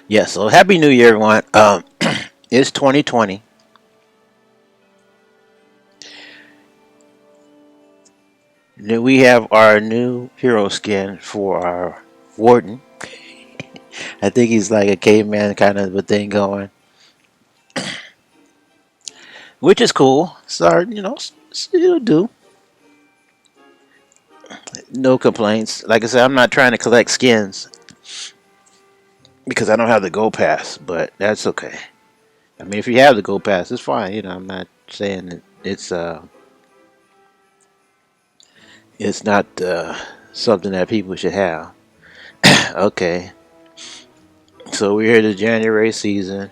Yeah, so Happy New Year, everyone. It's 2020. Then we have our new hero skin for our warden. I think he's like a caveman kind of a thing going, which is cool. So, it'll do. No complaints. Like I said, I'm not trying to collect skins because I don't have the Go Pass, but that's okay. I mean, if you have the Go Pass, it's fine. I'm not saying that it's not something that people should have. Okay, so we're here to January season.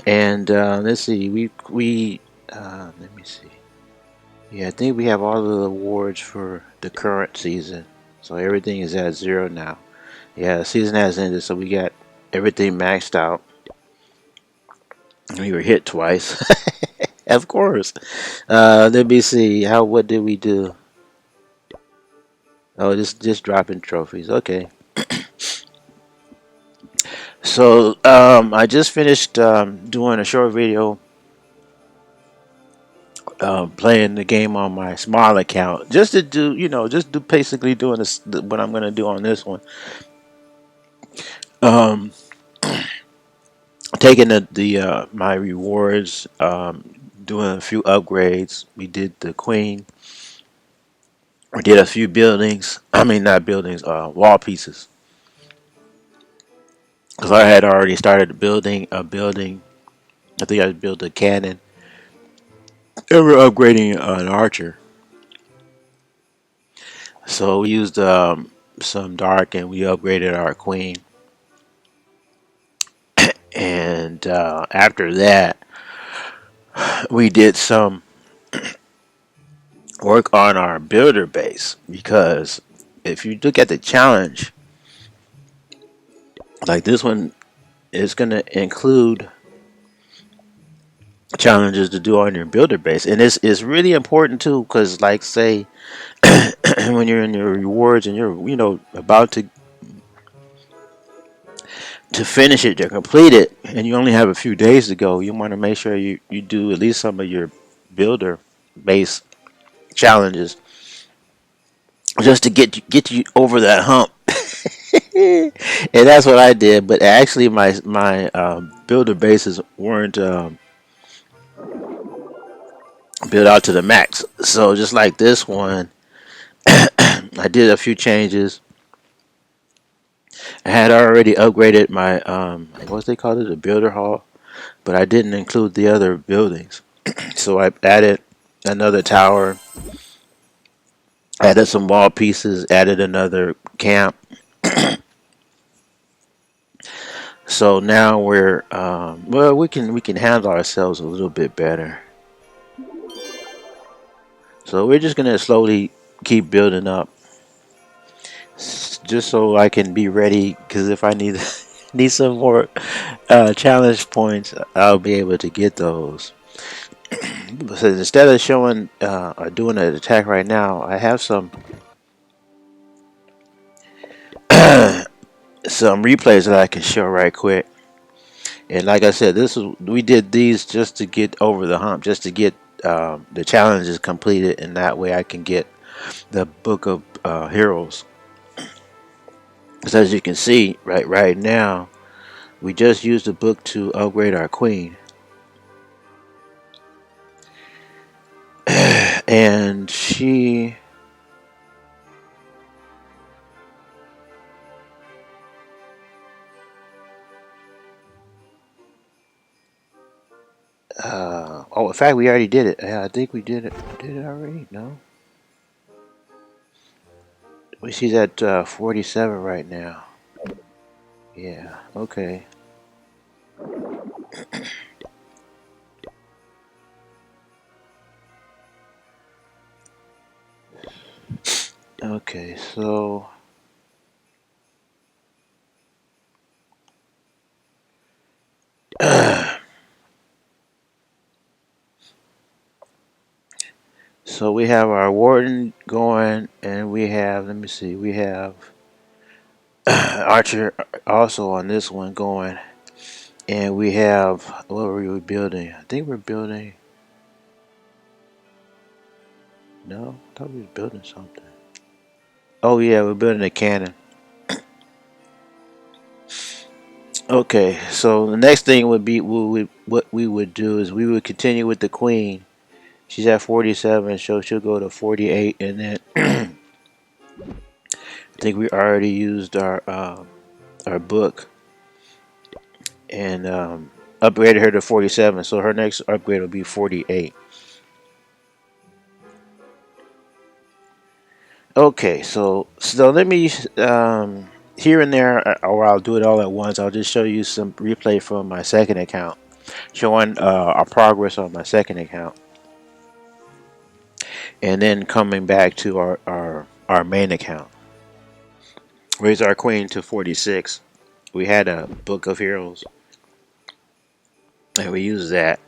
And let's see, we let me see. Yeah, I think we have all the awards for the current season, so everything is at zero now. Yeah, the season has ended, so we got everything maxed out. We were hit twice, of course. Let me see. What did we do? Oh, just dropping trophies. Okay. So I just finished doing a short video playing the game on my small account just to do, just do basically doing this what I'm gonna do on this one. Um, Taking the my rewards, doing a few upgrades. We did the queen. We did a few buildings. I mean, not buildings, wall pieces. Because I had already started building a building. I think I built a cannon. And we're upgrading an archer. So we used some dark and we upgraded our queen. And after that, we did some work on our builder base because if you look at the challenge, like this one is going to include challenges to do on your builder base, and it's really important too because, like, say when you're in your rewards and you're about to finish it, to complete it, and you only have a few days to go, you want to make sure you do at least some of your builder base challenges just to get you over that hump. And that's what I did. But actually, my builder bases weren't built out to the max. So just like this one, I did a few changes. I had already upgraded my what they call it, a builder hall, but I didn't include the other buildings. So I added another tower, added some wall pieces, added another camp. So now we're well, we can handle ourselves a little bit better. So we're just gonna slowly keep building up, just so I can be ready. Because if I need need some more challenge points, I'll be able to get those. So instead of showing or doing an attack right now, I have some some replays that I can show right quick. And like I said, we did these just to get over the hump, just to get the challenges completed, and that way I can get the book of heroes. Because as you can see, right now, we just used the book to upgrade our queen, and she. Oh, in fact, we already did it. Yeah, I think we did it. Did it already? No. She's at 47 right now. Yeah. Okay. Okay. So. So we have our warden going, and we have. Let me see. We have Archer also on this one going. And we have, what were we building? I think we're building, no, I thought we were building something. Oh yeah, we're building a cannon. Okay, so the next thing would be what we would do is we would continue with the queen. She's at 47, so she'll go to 48, and then I think we already used our book and upgraded her to 47. So her next upgrade will be 48. Okay, so let me here and there, or I'll do it all at once. I'll just show you some replay from my second account, showing our progress on my second account, and then coming back to our main account. Raise our queen to 46. We had a book of heroes, and we use that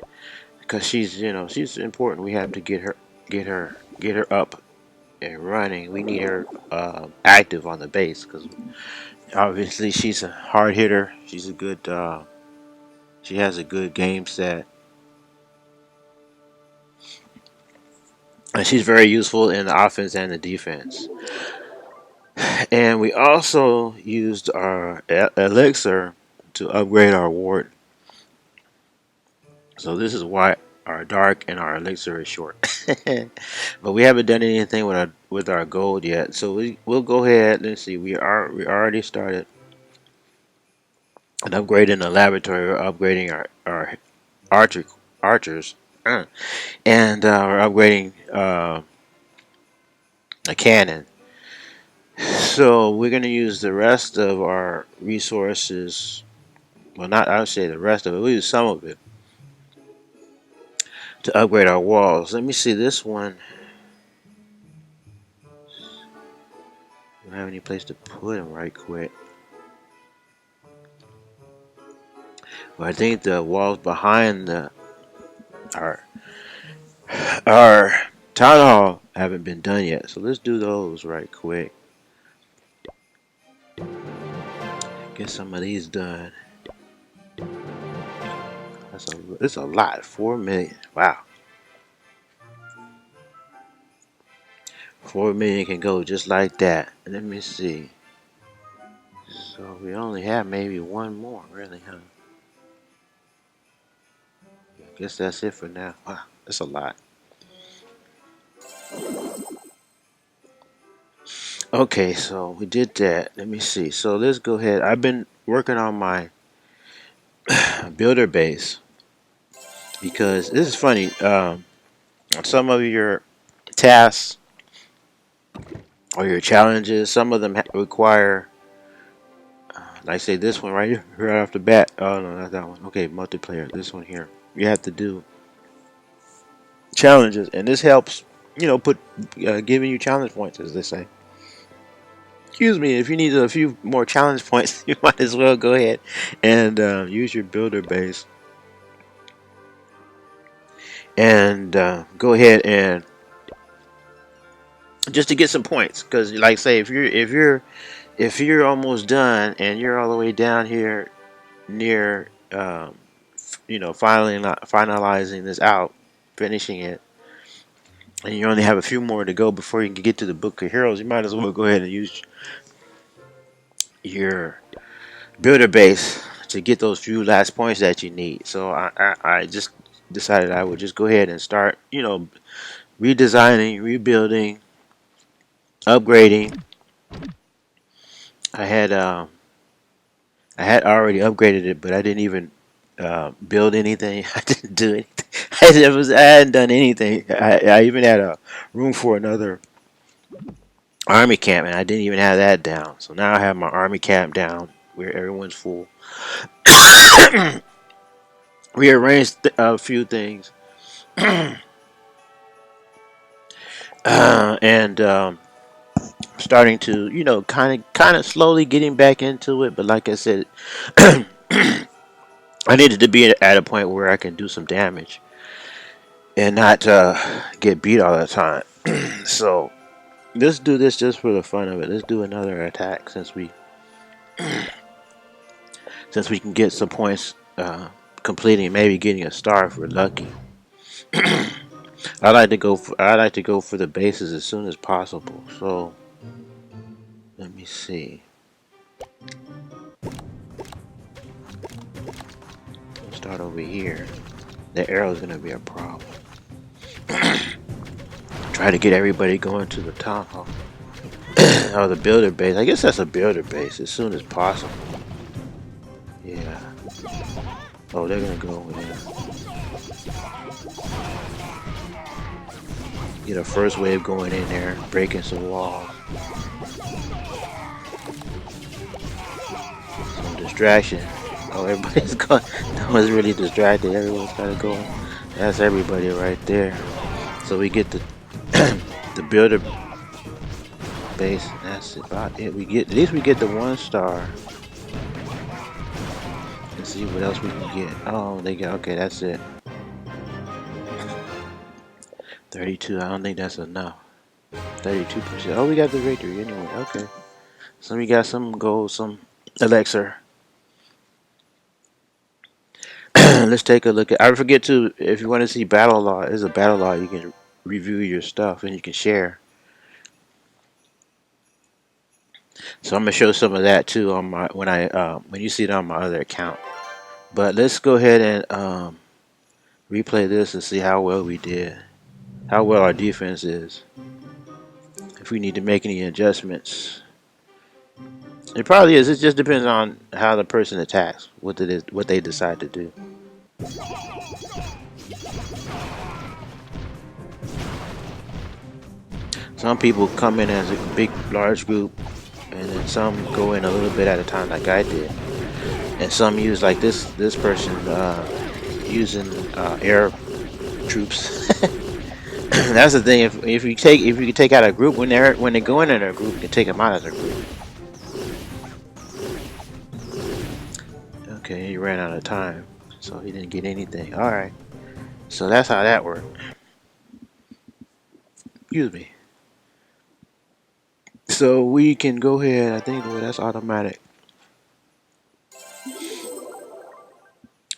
because she's important. We have to get her up and running. We need her active on the base because obviously she's a hard hitter. She's a good. She has a good game set, and she's very useful in the offense and the defense. And we also used our elixir to upgrade our ward. So this is why our dark and our elixir is short. But we haven't done anything with our gold yet. So we'll go ahead. Let's see. We already started and upgrading the laboratory. We're upgrading our archers, and we're upgrading a cannon. So we're going to use the rest of our resources. Well, not I would say the rest of it. We'll use some of it to upgrade our walls. Let me see this one. Don't have any place to put them right quick. But I think the walls behind our town hall haven't been done yet. So let's do those right quick. Get some of these done. It's a lot. 4 million. Wow. 4 million can go just like that. Let me see. So we only have maybe one more, really, huh? I guess that's it for now. Wow, that's a lot. Okay, so we did that. Let me see. So let's go ahead. I've been working on my builder base because this is funny. Some of your tasks or your challenges, some of them require, like say this one right here, right off the bat. Oh no, not that one. Okay, multiplayer. This one here. You have to do challenges, and this helps. Put giving you challenge points, as they say. Excuse me. If you need a few more challenge points, you might as well go ahead and use your builder base, and go ahead and just to get some points. Because, like, say, if you're almost done and you're all the way down here near, finalizing this out, finishing it, and you only have a few more to go before you can get to the Book of Heroes, you might as well go ahead and use your builder base to get those few last points that you need. So I just decided I would just go ahead and start, redesigning, rebuilding, upgrading. I had I had already upgraded it, but I didn't even build anything. I didn't do anything. I hadn't done anything. I even had a room for another army camp, and I didn't even have that down. So now I have my army camp down where everyone's full. Rearranged a few things, and starting to, kind of slowly getting back into it. But like I said, I needed to be at a point where I can do some damage and not get beat all the time. So let's do this just for the fun of it. Let's do another attack since we since we can get some points completing, maybe getting a star if we're lucky. I like to go for the bases as soon as possible. So let me see. We'll start over here. The arrow is gonna be a problem. Try to get everybody going to the town hall. Oh, the builder base. I guess that's a builder base as soon as possible. Yeah. Oh, they're gonna go over there. Get a first wave going in there, breaking some walls. Some distraction. Oh, everybody's going. No one's really distracted. Everyone's kind of going. That's everybody right there. So we get the the builder base. That's about it. We get at least we get the 1 star. Let's see what else we can get. Oh, they got okay. That's it. 32. I don't think that's enough. 32%. Oh, we got the victory anyway. Okay. So we got some gold, some elixir. Let's take a look at. I forget to. If you want to see battle law, there's a battle law. You can review your stuff and you can share. So I'm gonna show some of that too on my when you see it on my other account. But let's go ahead and replay this and see how well we did, how well our defense is. If we need to make any adjustments, it probably is. It just depends on how the person attacks, what they decide to do. Some people come in as a big, large group, and then some go in a little bit at a time, like I did. And some use like this person using air troops. That's the thing. If you take out a group when they go in a group, you can take them out as a group. Okay, he ran out of time, so he didn't get anything. All right, so that's how that worked. Excuse me. So we can go ahead. I think that's automatic.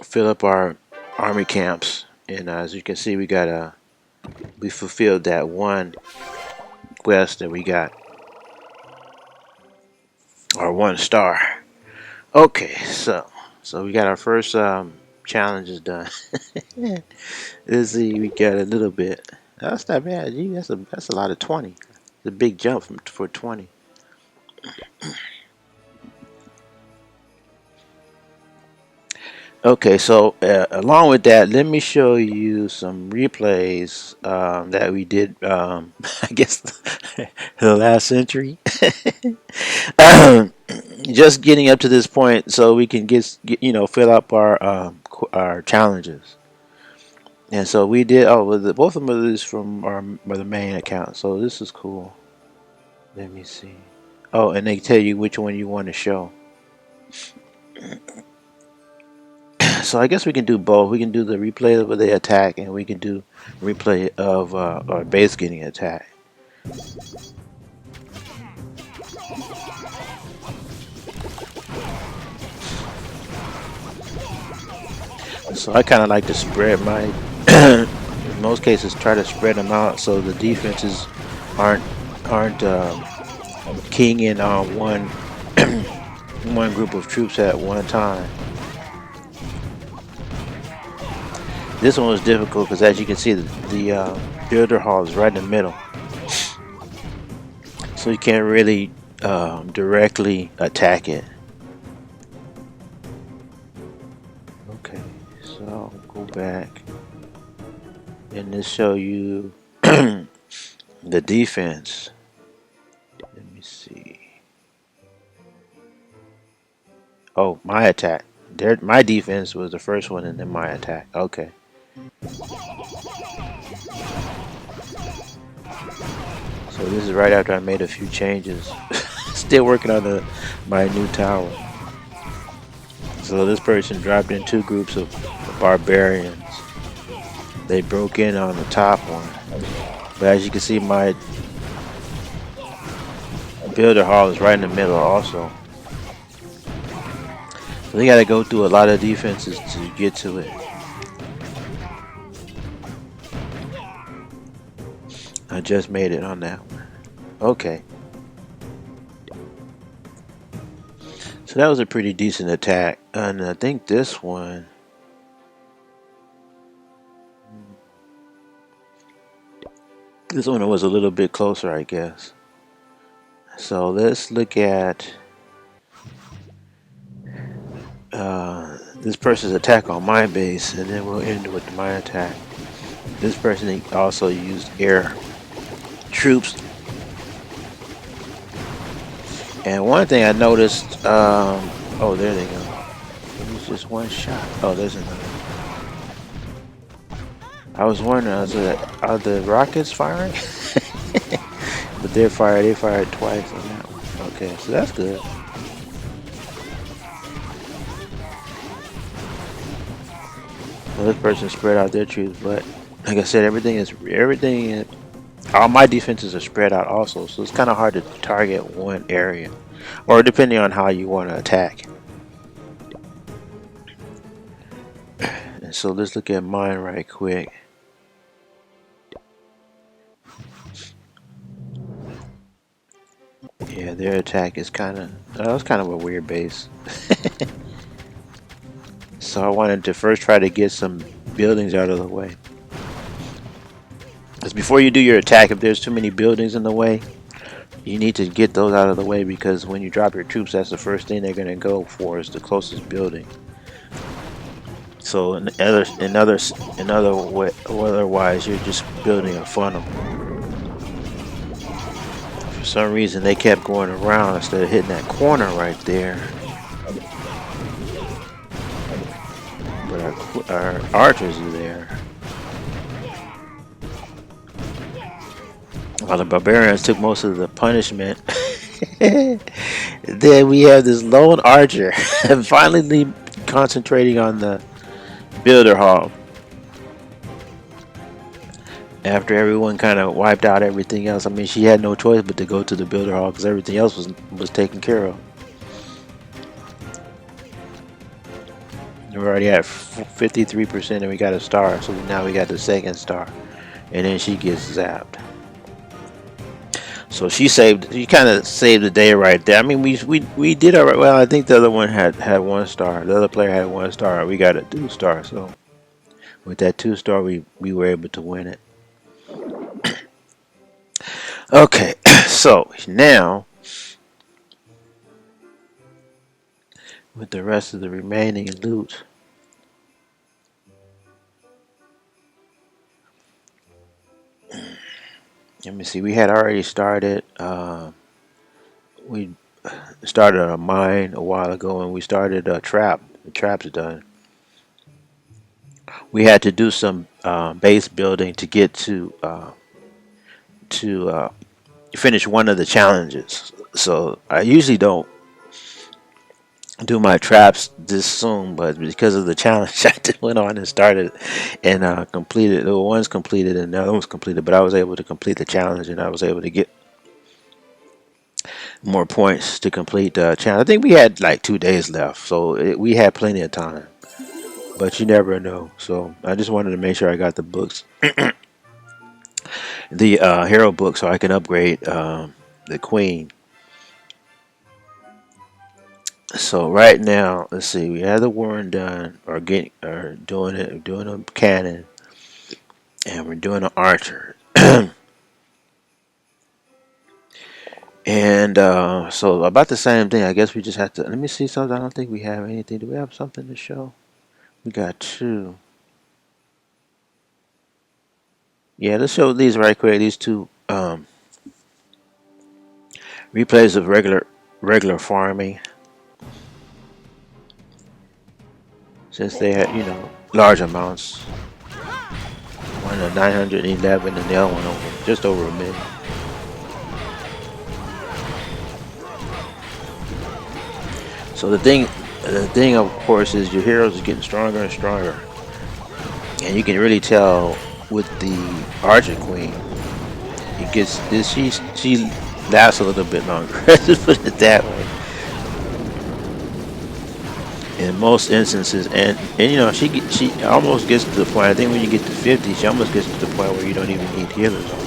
Fill up our army camps, and as you can see, we fulfilled that 1 quest that we got, our 1 star. Okay, so we got our first challenges done. Let's see, we got a little bit. That's not bad. Gee, that's a lot of 20. It's a big jump for 20. Okay, so along with that, let me show you some replays that we did, I guess, the last century. Just getting up to this point so we can get fill up our challenges. And so we did, both of them is from the main account, so this is cool. Let me see. Oh, and they tell you which one you want to show. So I guess we can do both. We can do the replay of the attack, and we can do replay of our base getting attacked. So I kind of like to spread my, in most cases, try to spread them out so the defenses aren't keying in on one one group of troops at one time. This one was difficult because, as you can see, the builder hall is right in the middle, so you can't really directly attack it. Okay, so I'll go back and this show you the defense. Let me see. Oh, my attack. My defense was the first one, and then my attack. Okay. So this is right after I made a few changes. Still working on my new tower. So this person dropped in 2 groups of barbarians. They broke in on the top one. But as you can see, my builder hall is right in the middle also. So they gotta go through a lot of defenses to get to it. I just made it on that one. Okay. So that was a pretty decent attack. And I think this one... This one was a little bit closer, I guess. So let's look at this person's attack on my base, and then we'll end with my attack. This person also used air troops. And one thing I noticed, oh, there they go. It was just one shot. Oh, there's another. I was wondering, are the rockets firing? But they fired twice on that one. Okay, so that's good. Well, this person spread out their troops, but like I said, all my defenses are spread out also, so it's kind of hard to target one area, or depending on how you want to attack. And so let's look at mine right quick. Yeah, their attack is kind of, that's kind of a weird base. So I wanted to first try to get some buildings out of the way. Because before you do your attack, if there's too many buildings in the way, you need to get those out of the way, because when you drop your troops, that's the first thing they're going to go for, is the closest building. So otherwise, you're just building a funnel. For some reason, they kept going around instead of hitting that corner right there. But our archers are there. While the barbarians took most of the punishment. Then we have this lone archer finally concentrating on the builder hall. After everyone kind of wiped out everything else. I mean, she had no choice but to go to the builder hall because everything else was taken care of. We're already at 53% and we got a star, so now we got the second star. And then she gets zapped. So she kind of saved the day right there. I mean, we did alright. Well, I think the other one had 1 star. The other player had 1 star. We got a 2 star. So with that 2 star, we were able to win it. Okay, so now with the rest of the remaining loot, let me see. We had already started. We started a mine a while ago, and we started a trap. The trap's done. We had to do some base building to get to finish one of the challenges. So I usually don't do my traps this soon, but because of the challenge, I went on and started and completed. The one's completed and the other one's completed, but I was able to complete the challenge, and I was able to get more points to complete the challenge. I think we had like 2 days left, so we had plenty of time, but you never know. So I just wanted to make sure I got the books, the hero book, so I can upgrade the queen. So right now, let's see. We have the warren done, or doing it. We're doing a cannon, and we're doing an archer. And so about the same thing. I guess we just have to. Let me see something. I don't think we have anything. Do we have something to show? We got 2. Yeah, let's show these right quick. These 2 replays of regular farming. Since they had, large amounts. One at 911 and the other one just over a million. So the thing of course is your heroes are getting stronger and stronger. And you can really tell with the Archer Queen. It gets this she lasts a little bit longer. Let's put it that way. in most instances, and you know she almost gets to the point. I think when you get to 50, she almost gets to the point where you don't even need healers on.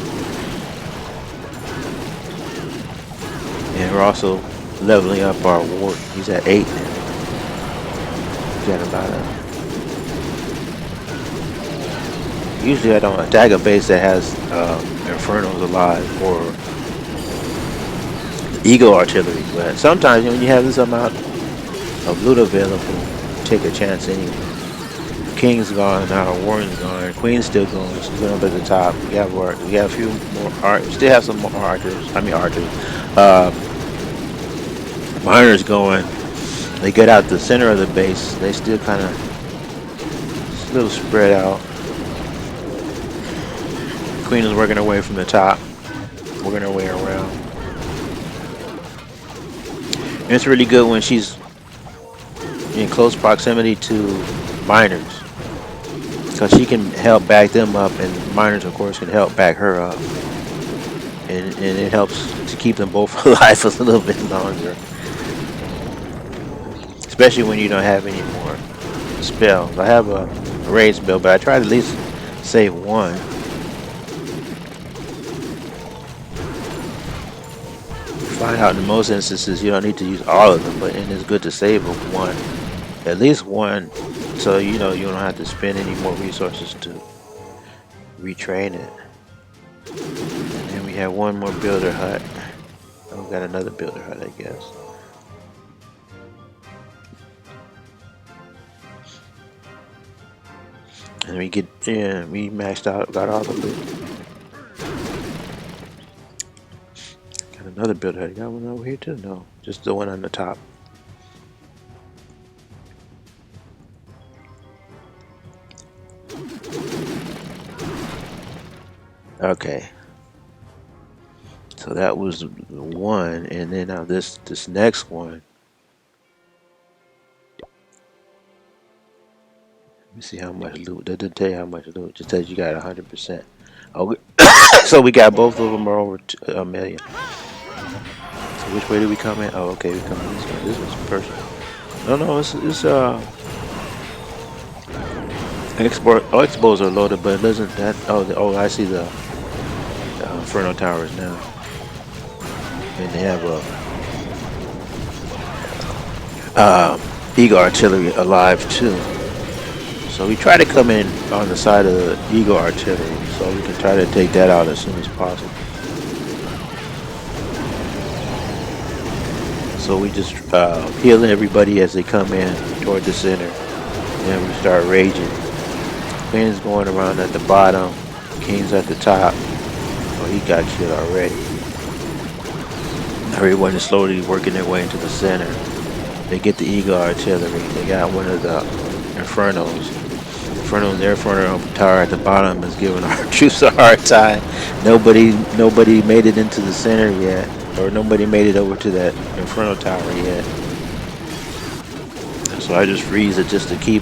And we're also leveling up our ward. He's at 8 now. He's got about a. Usually I don't attack a base that has Infernos alive or Eagle Artillery, but sometimes when you have this amount of loot available, take a chance anyway. King's gone now, Warren's gone, Queen's still going, she's going up at the top. We have a few more we still have some more archers. Miners going. They get out the center of the base. They still kind of a little spread out. Queen is working her way from the top, working her way around. And it's really good when she's in close proximity to miners, because she can help back them up, and miners of course can help back her up, and it helps to keep them both alive for a little bit longer, especially when you don't have any more spells. I have a raid spell, but I try to at least save one. Find out in most instances you don't need to use all of them, and it's good to save one, at least one, so you know you don't have to spend any more resources to retrain it. And then we have one more builder hut. Oh, we got another builder hut, I guess. And we maxed out, got all the loot. Got another builder hut. Got one over here too? No, just the one on the top. Okay, so that was one, and then now this next one. Let me see how much loot. That didn't tell you how much loot. It just tells you got 100%. Oh, so we got both of them are over a million. So which way did we come in? Oh, okay, we come in this way. This was personal. No, it's expos are loaded, but it doesn't that. Oh, I see the Inferno towers now, and they have a Eagle Artillery alive too. So we try to come in on the side of the Eagle Artillery, so we can try to take that out as soon as possible. So we just healing everybody as they come in toward the center, and then we start raging. Queen's going around at the bottom, King's at the top. Oh, he got killed already. Everyone is slowly working their way into the center. They get the Eagle Artillery. They got one of the Infernos. Their Inferno tower at the bottom is giving our troops a hard time. Nobody made it into the center yet, or nobody made it over to that Inferno tower yet. So I just freeze it just to keep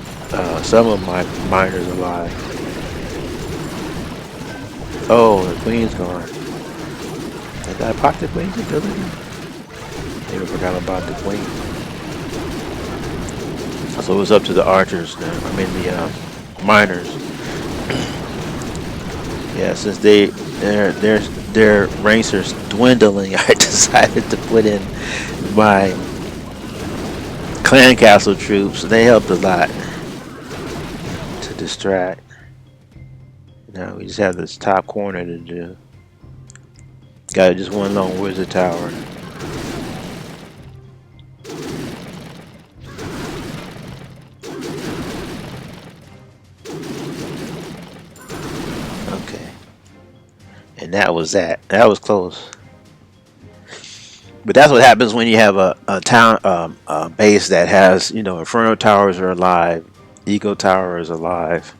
some of my miners alive. Oh, the Queen's gone. Did I pop the Queen's ability? Maybe I forgot about the Queen. So it's up to the archers now. I mean the miners. Yeah, since their ranks are dwindling, I decided to put in my clan castle troops. They helped a lot to distract. Now we just have this top corner to do. Got just one long wizard tower. Okay. And that was that. That was close. But that's what happens when you have a town base that has, you know, Inferno towers are alive, Eagle Tower is alive.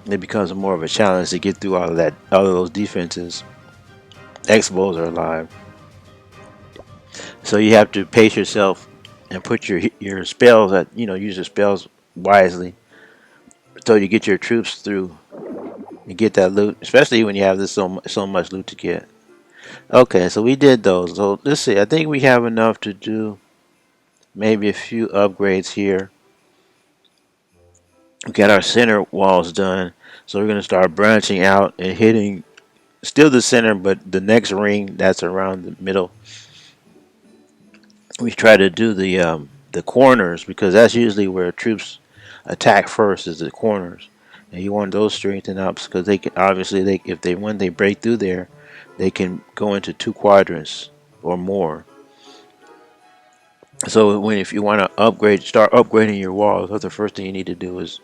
It becomes more of a challenge to get through all of those defenses. Expos are alive, so you have to pace yourself and put your spells use your spells wisely, so you get your troops through and get that loot, especially when you have this so much loot to get. Okay, so we did those. So let's see. I think we have enough to do maybe a few upgrades here. We got our center walls done, so we're gonna start branching out and hitting still the center, but the next ring that's around the middle. We try to do the corners because that's usually where troops attack first is the corners, and you want those straightened up because they can obviously they if they when they break through there, they can go into two quadrants or more. So when if you want to start upgrading your walls, that's the first thing you need to do is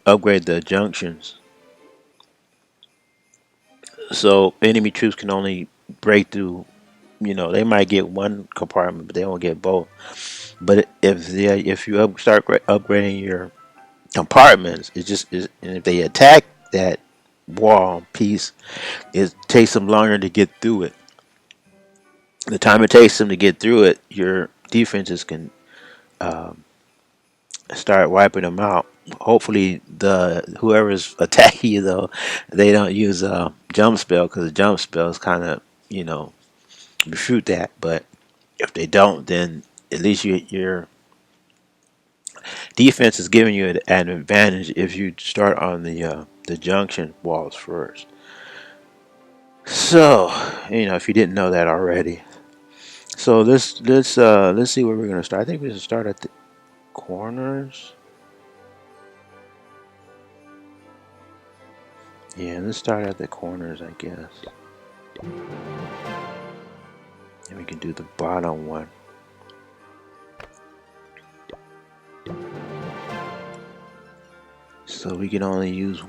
upgrade the junctions. So enemy troops can only break through. You know, they might get one compartment, but they won't get both. But if you upgrading your compartments, and if they attack that wall piece, it takes them longer to get through it. The time it takes them to get through it, your defenses can um, start wiping them out. Hopefully, the whoever's attacking you though, they don't use a jump spell because the jump spell is kind of refute that. But if they don't, then at least your defense is giving you an advantage if you start on the junction walls first. So, if you didn't know that already. So let's see where we're gonna start. I think we should start at the corners. Yeah, let's start at the corners, I guess. And we can do the bottom one. So we can only use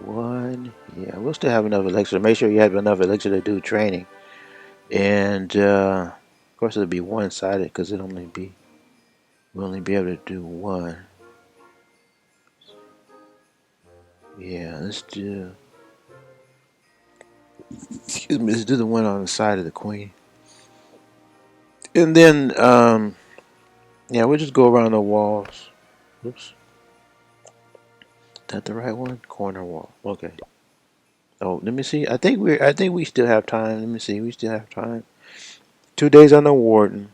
one. Yeah, we'll still have enough elixir. Make sure you have enough elixir to do training. And of course it'll be one-sided because we'll only be able to do one. Yeah, let's do the one on the side of the queen. And then yeah, we'll just go around the walls. Oops. Is that the right one? Corner wall. Okay. Oh, let me see. I think we still have time. Let me see. We still have time. 2 days on the warden.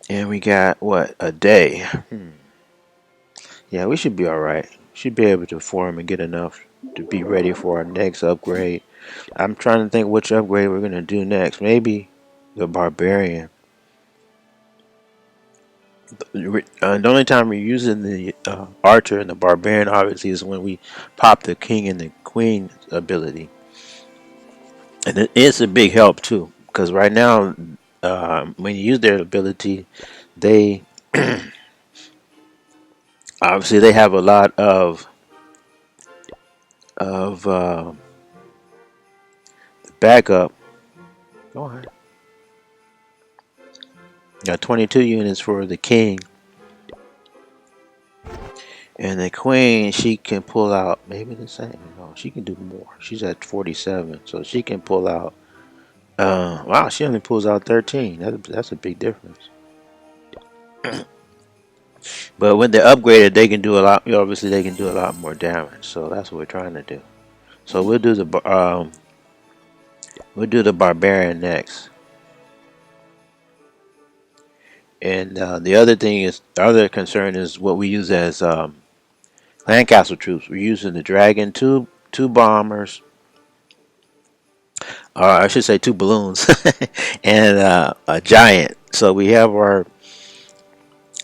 And we got what? A day. Yeah, we should be alright. Should be able to form and get enough to be ready for our next upgrade. I'm trying to think which upgrade we're gonna do next. Maybe the barbarian. The only time we're using the archer and the barbarian obviously is when we pop the king and the queen ability, and it's a big help too. Because right now, when you use their ability, they obviously they have a lot of backup. Go ahead. Got 22 units for the king, and the queen. She can pull out maybe the same. No, she can do more. She's at 47, so she can pull out. Wow, she only pulls out 13. That's a big difference. But when they're upgraded, they can do a lot. Obviously, they can do a lot more damage. So that's what we're trying to do. So we'll do the barbarian next. And the other concern is what we use as land castle troops. We're using the dragon, two bombers, or I should say two balloons, and a giant. So we have our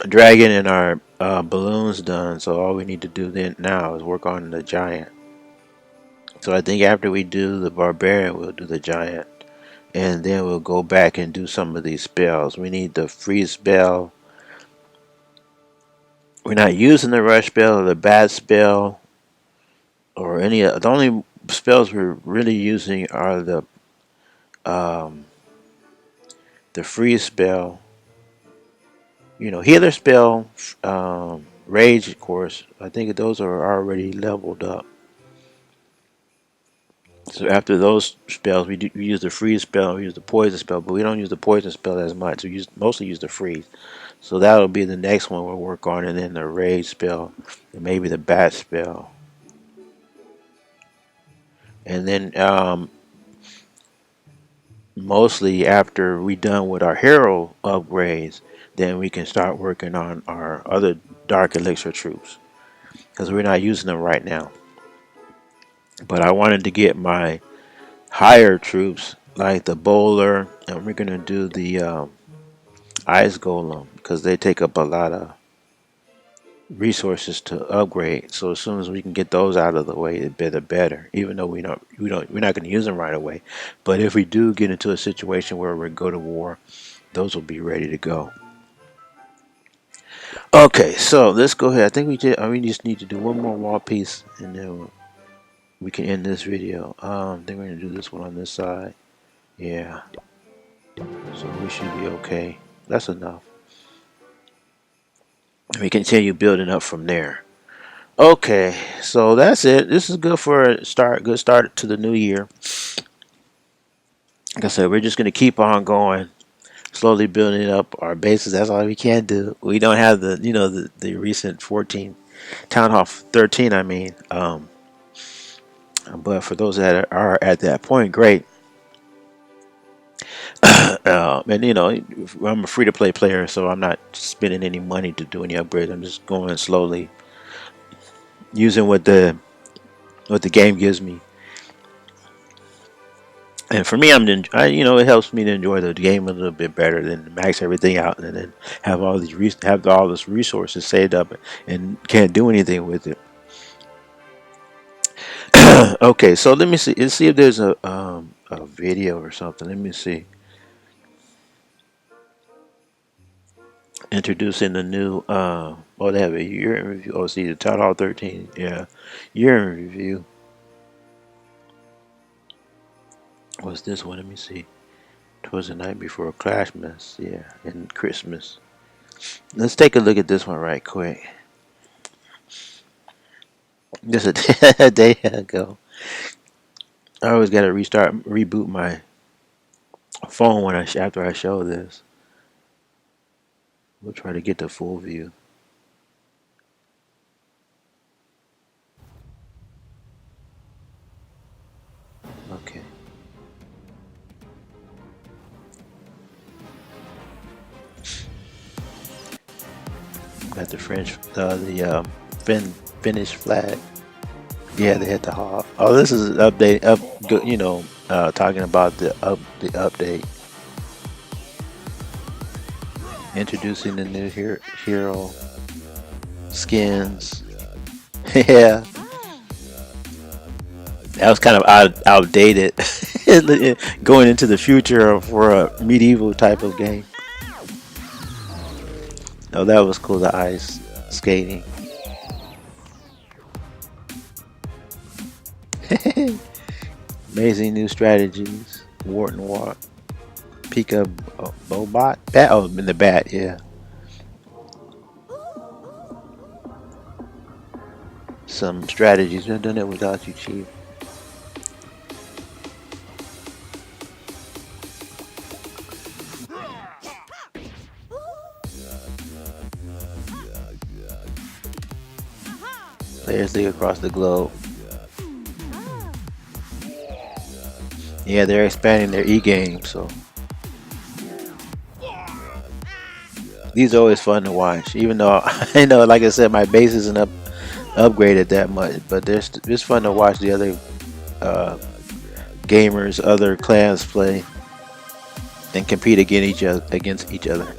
dragon and our balloons done. So all we need to do then now is work on the giant. So I think after we do the barbarian, we'll do the giant, and then we'll go back and do some of these spells. We need the freeze spell. We're not using the rush spell or the bat spell or any. The only spells we're really using are um, the freeze spell. Healer spell, rage, of course. I think those are already leveled up. So after those spells, we use the freeze spell, we use the poison spell, but we don't use the poison spell as much. We mostly use the freeze. So that'll be the next one we'll work on, and then the rage spell, and maybe the bat spell, and then mostly after we done with our hero upgrades, then we can start working on our other dark elixir troops, because we're not using them right now. But I wanted to get my higher troops like the bowler, and we're gonna do the ice golem because they take up a lot of resources to upgrade. So as soon as we can get those out of the way, the better. Even though we're not going to use them right away, but if we do get into a situation where we go to war, those will be ready to go. Okay, so let's go ahead. I think we just need to do one more wall piece, and then we can end this video. I think we're gonna do this one on this side. Yeah, so we should be okay. That's enough. We continue building up from there. Okay, so that's it. This is good for a start. Good start to the new year. Like I said, we're just gonna keep on going, slowly building up our bases. That's all we can do. We don't have the recent 14 Town Hall 13. I mean, but for those that are at that point, great. And I'm a free to play player, so I'm not spending any money to do any upgrades. I'm just going slowly, using what the game gives me. And for me, it helps me to enjoy the game a little bit better than max everything out and then have all this resources saved up and can't do anything with it. Okay, so let me see. Let's see if there's a video or something. Let me see. Introducing the new they have a year in review. Oh, see the Town Hall 13. Yeah, year in review. What's this one? Let me see. Twas the night before Clashmas. Yeah, and Christmas. Let's take a look at this one right quick. Just a day ago. I always got to reboot my phone after I show this. We'll try to get the full view. Okay. Got the Finnish flag. Yeah, they had the hog. Oh, this is an update. Talking about the update. Introducing the new hero skins. Yeah, that was kind of outdated. Going into the future for a medieval type of game. Oh, that was cool. The ice skating. Amazing new strategies. Wart and Walk. Pika Bobot. Bat. Oh, in the bat. Yeah. Some strategies. I've done it without you, Chief. Players league across the globe. Yeah, they're expanding their e-game, so these are always fun to watch. Even though I know, like I said, my base isn't upgraded that much, but it's fun to watch the other gamers, other clans play and compete against each other.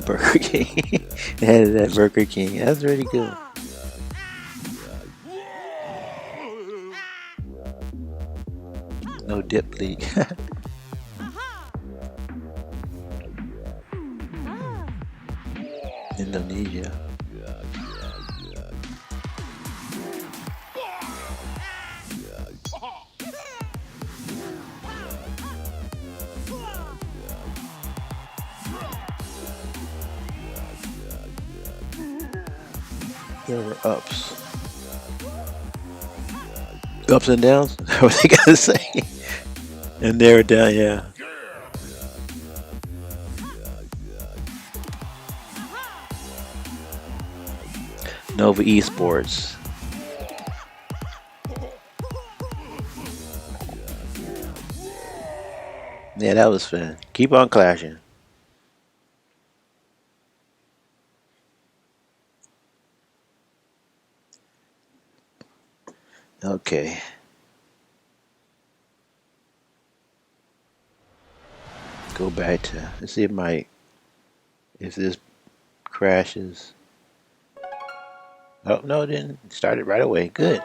Burger King. They had that Burger King. That's really good. No dip leak. Indonesia. There were ups and downs. What they gotta say? And they were down, yeah. Nova Esports. Yeah, that was fun. Keep on clashing. Okay. Go back to, let's see if this crashes. Oh, no, it didn't. It started right away. Good.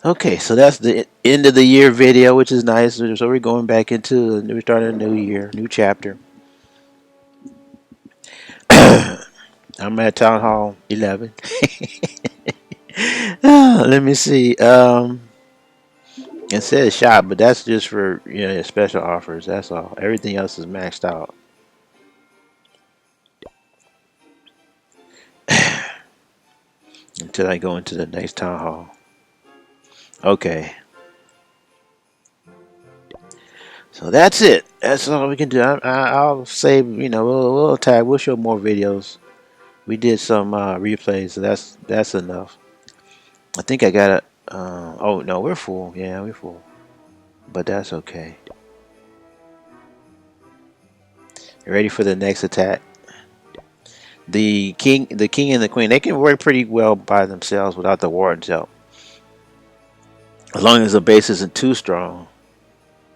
Okay, so that's the end of the year video, which is nice. So we're going back into, we're starting a new year, new chapter. I'm at Town Hall 11. Let me see. It says shop, but that's just for special offers. That's all. Everything else is maxed out. Until I go into the next town hall. Okay, so that's it. That's all we can do. I'll save. We'll tag. We'll show more videos. We did some replays, so that's enough. I think I got it. Oh no, we're full. Yeah, we're full. But that's okay. You ready for the next attack? The king and the queen. They can work pretty well by themselves without the warden's help, as long as the base isn't too strong.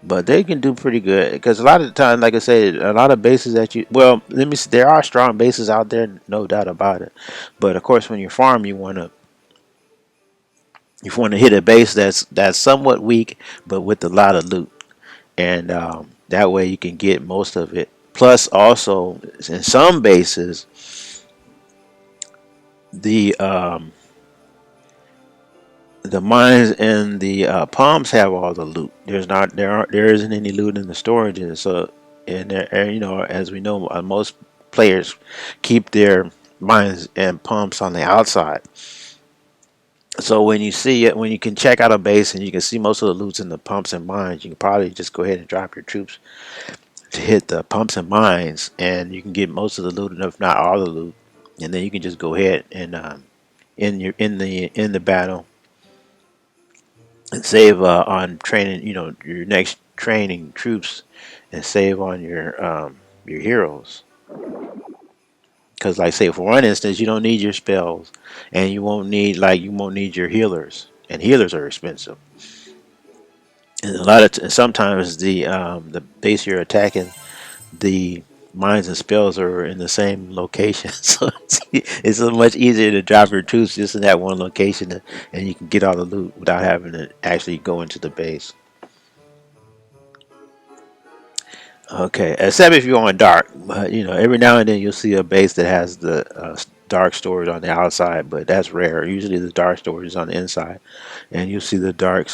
But they can do pretty good because a lot of the time, like I said, a lot of bases that let me see, there are strong bases out there, no doubt about it. But of course, when you farm, you want to hit a base that's somewhat weak, but with a lot of loot, and that way you can get most of it. Plus, also in some bases, the the mines and the palms have all the loot. There isn't any loot in the storages. So and there, and, as we know, most players keep their mines and pumps on the outside. So when you see it, when you can check out a base and you can see most of the loots in the pumps and mines, you can probably just go ahead and drop your troops to hit the pumps and mines, and you can get most of the loot, and if not all the loot, and then you can just go ahead and in the battle and save on training, your next training troops, and save on your heroes. Because, like, say for one instance, you don't need your spells, and you won't need your healers, and healers are expensive. And sometimes the base you're attacking, the mines and spells are in the same location, so it's so much easier to drop your troops just in that one location, and you can get all the loot without having to actually go into the base. Okay, except if you're on dark, but every now and then you'll see a base that has the dark storage on the outside, but that's rare. Usually the dark storage is on the inside, and you'll see the dark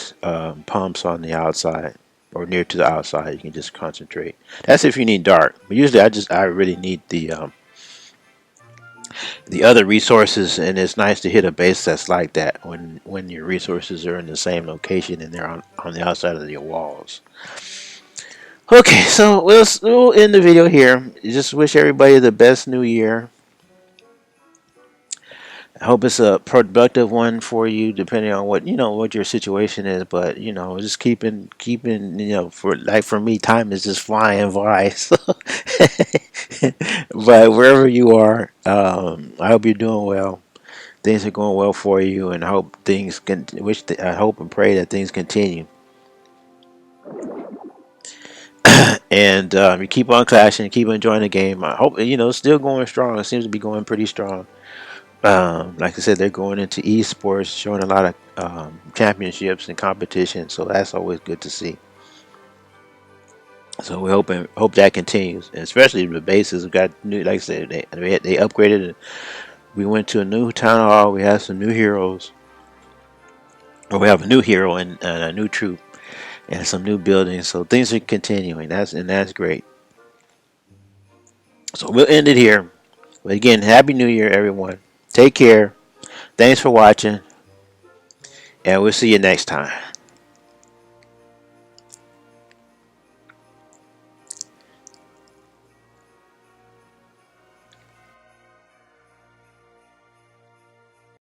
pumps on the outside or near to the outside. You can just concentrate. That's if you need dark. But usually I really need the other resources, and it's nice to hit a base that's like that when your resources are in the same location and they're on the outside of your walls. Okay, so we'll end the video here. Just wish everybody the best new year. I hope it's a productive one for you, depending on what your situation is. But just keeping for me, time is just flying by. So but wherever you are, I hope you're doing well. Things are going well for you, and I hope things can. I hope and pray that things continue. And you keep on clashing, keep enjoying the game. I hope it's still going strong. It seems to be going pretty strong. Like I said, they're going into esports, showing a lot of championships and competition. So that's always good to see. So we hope that continues, and especially the bases. We got new, like I said, they upgraded it. We went to a new town hall. We have some new heroes, or we have a new hero and a new troop and some new buildings. So things are continuing. That's great. So we'll end it here. But again, Happy New Year, everyone. Take care. Thanks for watching, and we'll see you next time.